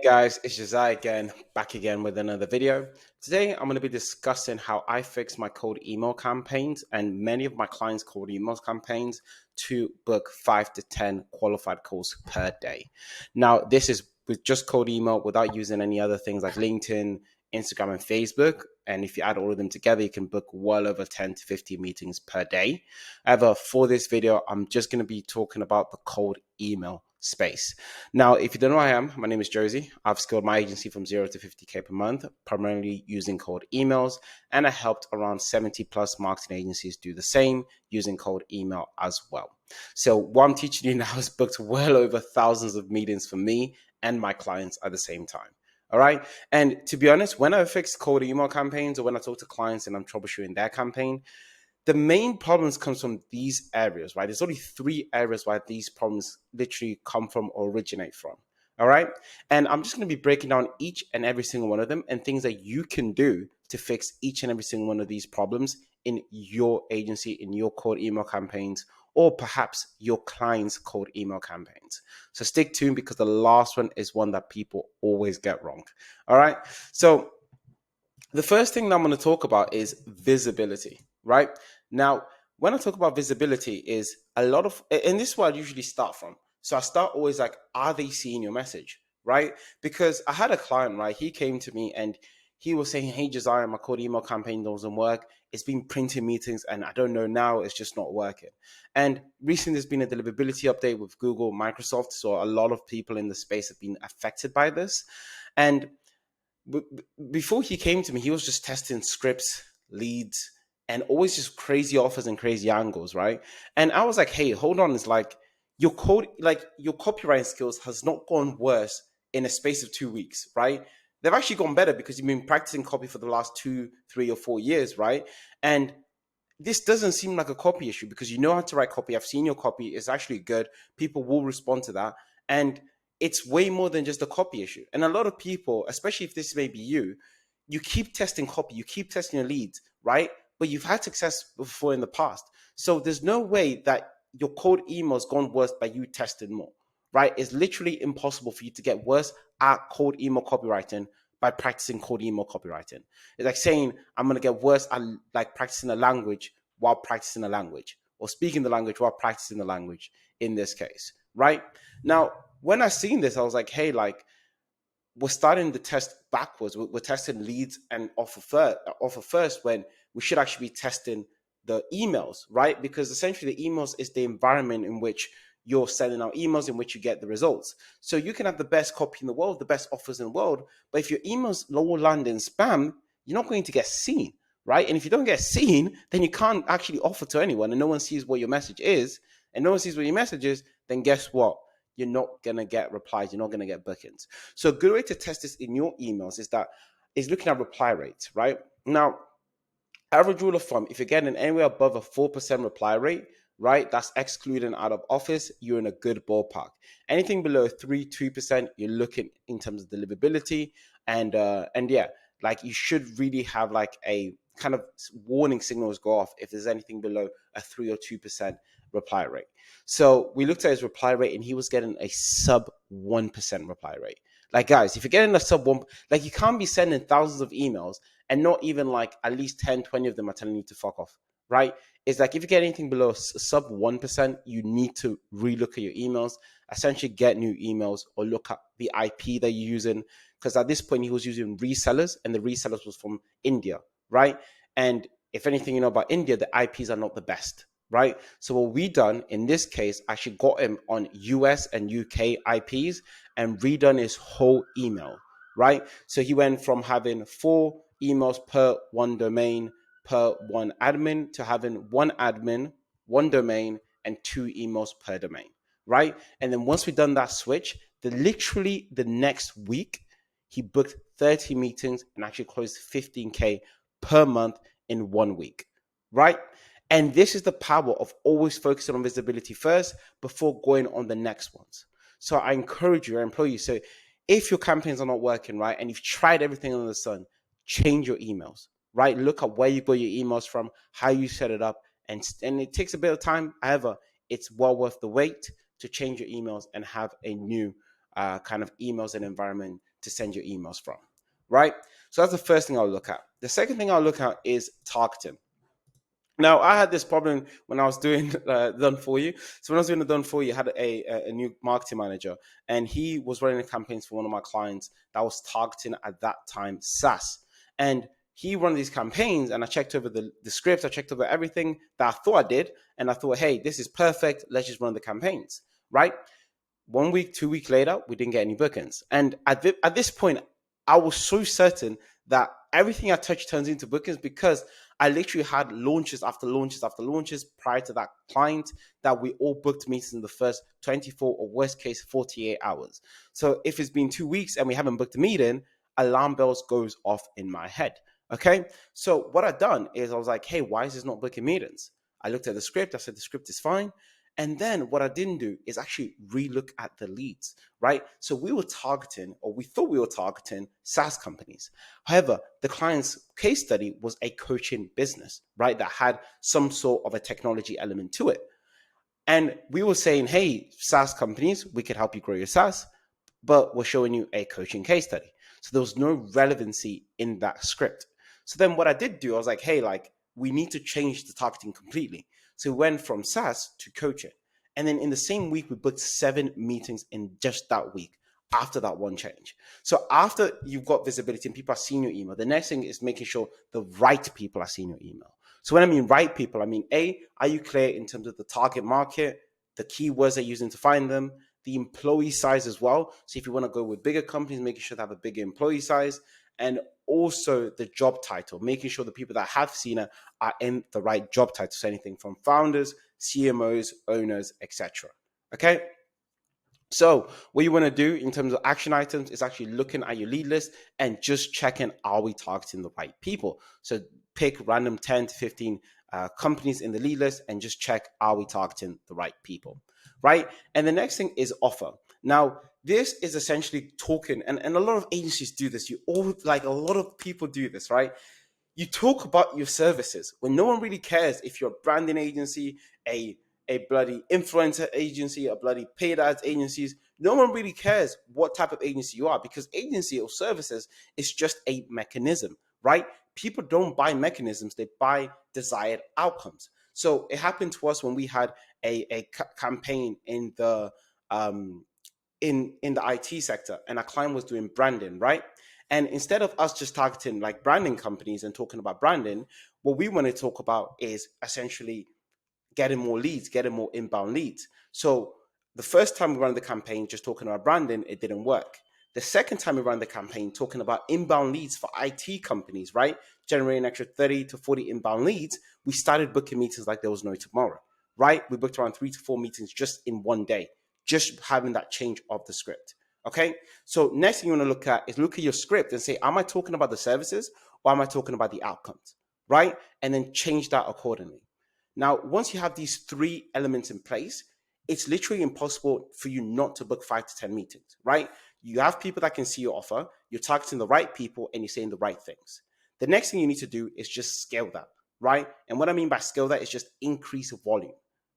Hey guys, it's Jozy again, back again with another video. Today, I'm going to be discussing how I fix my cold email campaigns and many of my clients' cold email campaigns to book 5 to 10 qualified calls per day. Now, this is with just cold email without using any other things like LinkedIn, Instagram, and Facebook. And if you add all of them together, you can book well over 10 to 15 meetings per day. However, for this video, I'm just going to be talking about the cold email space. Now, if you don't know who I am, my name is Jozy. I've scaled my agency from 0 to 50K per month, primarily using cold emails, and I helped around 70 plus marketing agencies do the same using cold email as well. So what I'm teaching you now has booked well over thousands of meetings for me and my clients at the same time. All right. And to be honest, when I fix cold email campaigns or when I talk to clients and I'm troubleshooting their campaign, the main problems comes from these areas, right? There's only three areas where these problems literally come from or originate from. All right. And I'm just going to be breaking down each and every single one of them and things that you can do to fix each and every single one of these problems in your agency, in your cold email campaigns, or perhaps your clients' cold email campaigns. So stick tuned because the last one is one that people always get wrong. All right. So the first thing that I'm going to talk about is visibility, right? Now, when I talk about visibility is a lot of, and this is where I usually start from. So I start always like, are they seeing your message, right? Because I had a client, right? He came to me and he was saying, hey, Josiah, my cold email campaign doesn't work. It's been printing meetings and I don't know now, it's just not working. And recently there's been a deliverability update with Google, Microsoft. So a lot of people in the space have been affected by this. And before he came to me, he was just testing scripts, leads, and always just crazy offers and crazy angles, right? And I was like, hey, hold on, it's like your code, like your copywriting skills has not gone worse in a space of 2 weeks, right? They've actually gone better because you've been practicing copy for the last 2, 3, or 4 years, right? And this doesn't seem like a copy issue because you know how to write copy. I've seen your copy. It's actually good. People will respond to that. And it's way more than just a copy issue. And a lot of people, especially if this may be you keep testing copy, you keep testing your leads, right? But you've had success before in the past. So there's no way that your cold email has gone worse by you testing more, right? It's literally impossible for you to get worse at cold email copywriting by practicing cold email copywriting. It's like saying I'm gonna get worse at like practicing a language while practicing a language, or speaking the language while practicing the language in this case, right? Now, when I seen this, I was like, hey, like we're starting the test backwards. We're testing leads and offer first when we should actually be testing the emails, right? Because essentially the emails is the environment in which you're sending out emails in which you get the results. So you can have the best copy in the world, the best offers in the world, but if your emails low land in spam, you're not going to get seen, right? And if you don't get seen, then you can't actually offer to anyone and no one sees what your message is and no one sees what your message is, then guess what? You're not going to get replies. You're not going to get bookings. So a good way to test this in your emails is looking at reply rates, right? Now, average rule of thumb, if you're getting anywhere above a 4% reply rate, right, that's excluding out of office, you're in a good ballpark. Anything below 2%, you're looking in terms of deliverability. And yeah, like you should really have like a kind of warning signals go off if there's anything below a 3 or 2% reply rate. So we looked at his reply rate and he was getting a sub 1% reply rate. Like guys, if you're getting a sub one, like you can't be sending thousands of emails and not even like at least 10, 20 of them are telling you to fuck off, right? It's like if you get anything below sub 1%, you need to relook at your emails, essentially get new emails or look at the IP that you're using. Because at this point, he was using resellers and the resellers was from India, right? And if anything you know about India, the IPs are not the best, right? So what we done in this case, actually got him on US and UK IPs and redone his whole email, right? So he went from having 4 emails per one domain per one admin to having one admin, one domain, and 2 emails per domain, right? And then once we done that switch, literally the next week, he booked 30 meetings and actually closed 15K per month in 1 week, right? And this is the power of always focusing on visibility first before going on the next ones. So I encourage you, I implore you. So if your campaigns are not working, right, and you've tried everything under the sun, change your emails, right? Look at where you got your emails from, how you set it up, and it takes a bit of time. However, it's well worth the wait to change your emails and have a new kind of emails and environment to send your emails from, right? So that's the first thing I'll look at. The second thing I'll look at is targeting. Now, I had this problem when I was doing Done For You. So when I was doing the Done For You, I had a new marketing manager, and he was running the campaigns for one of my clients that was targeting at that time SaaS. And he ran these campaigns, and I checked over the script, I checked over everything that I thought I did, and I thought, hey, this is perfect. Let's just run the campaigns, right? 1 week, 2 weeks later, we didn't get any bookings. And at this point, I was so certain that everything I touched turns into bookings because I literally had launches after launches after launches prior to that client that we all booked meetings in the first 24 or worst case 48 hours. So if it's been 2 weeks and we haven't booked a meeting, alarm bells goes off in my head. Okay. So what I've done is I was like, hey, why is this not booking meetings? I looked at the script. I said, the script is fine. And then what I didn't do is actually relook at the leads, right? So we were targeting, or we thought we were targeting SaaS companies. However, the client's case study was a coaching business, right? That had some sort of a technology element to it. And we were saying, hey, SaaS companies, we could help you grow your SaaS, but we're showing you a coaching case study. So there was no relevancy in that script. So then what I did do, I was like, hey, like we need to change the targeting completely. So we went from SaaS to coaching. And then in the same week, we booked 7 meetings in just that week after that one change. So after you've got visibility and people are seeing your email, the next thing is making sure the right people are seeing your email. So when I mean right people, I mean, are you clear in terms of the target market, the keywords they're using to find them, the employee size as well. So if you want to go with bigger companies, making sure they have a bigger employee size, and also the job title, making sure the people that have seen it are in the right job title. So anything from founders, CMOs, owners, etc. Okay. So what you want to do in terms of action items is actually looking at your lead list and just checking, are we targeting the right people? So pick random 10 to 15 companies in the lead list and just check, are we targeting the right people, right? And the next thing is offer. Now, this is essentially talking, and a lot of agencies do this. Like a lot of people do this, right? You talk about your services when no one really cares if you're a branding agency, a bloody influencer agency, a bloody paid ads agencies. No one really cares what type of agency you are because agency or services is just a mechanism, right? People don't buy mechanisms, they buy desired outcomes. So it happened to us when we had a campaign in the in the IT sector, and our client was doing branding, right? And instead of us just targeting like branding companies and talking about branding, what we want to talk about is essentially getting more leads, getting more inbound leads. So the first time we ran the campaign just talking about branding, it didn't work. The second time we ran the campaign talking about inbound leads for IT companies, right? Generating extra 30 to 40 inbound leads, we started booking meetings like there was no tomorrow, right? We booked around 3 to 4 meetings just in one day, just having that change of the script. Okay. So next thing you want to look at is look at your script and say, am I talking about the services or am I talking about the outcomes? Right. And then change that accordingly. Now, once you have these 3 elements in place, it's literally impossible for you not to book 5 to 10 meetings, right? You have people that can see your offer, you're targeting the right people, and you're saying the right things. The next thing you need to do is just scale that, right? And what I mean by scale that is just increase volume,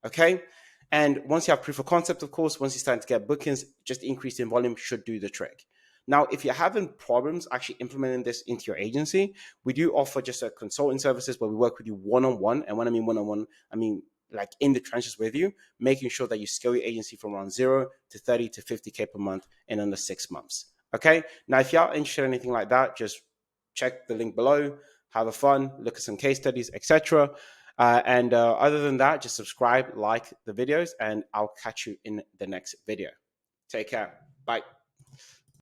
okay? And once you have proof of concept, of course, once you start to get bookings, just increase in volume should do the trick. Now, if you're having problems actually implementing this into your agency, we do offer just a consulting services where we work with you one-on-one. And when I mean one-on-one, I mean like in the trenches with you, making sure that you scale your agency from around 0 to 30 to 50K per month in under 6 months. Okay. Now, if you are interested in anything like that, just check the link below, have a fun, look at some case studies, etc. And other than that, just subscribe, like the videos, and I'll catch you in the next video. Take care. Bye.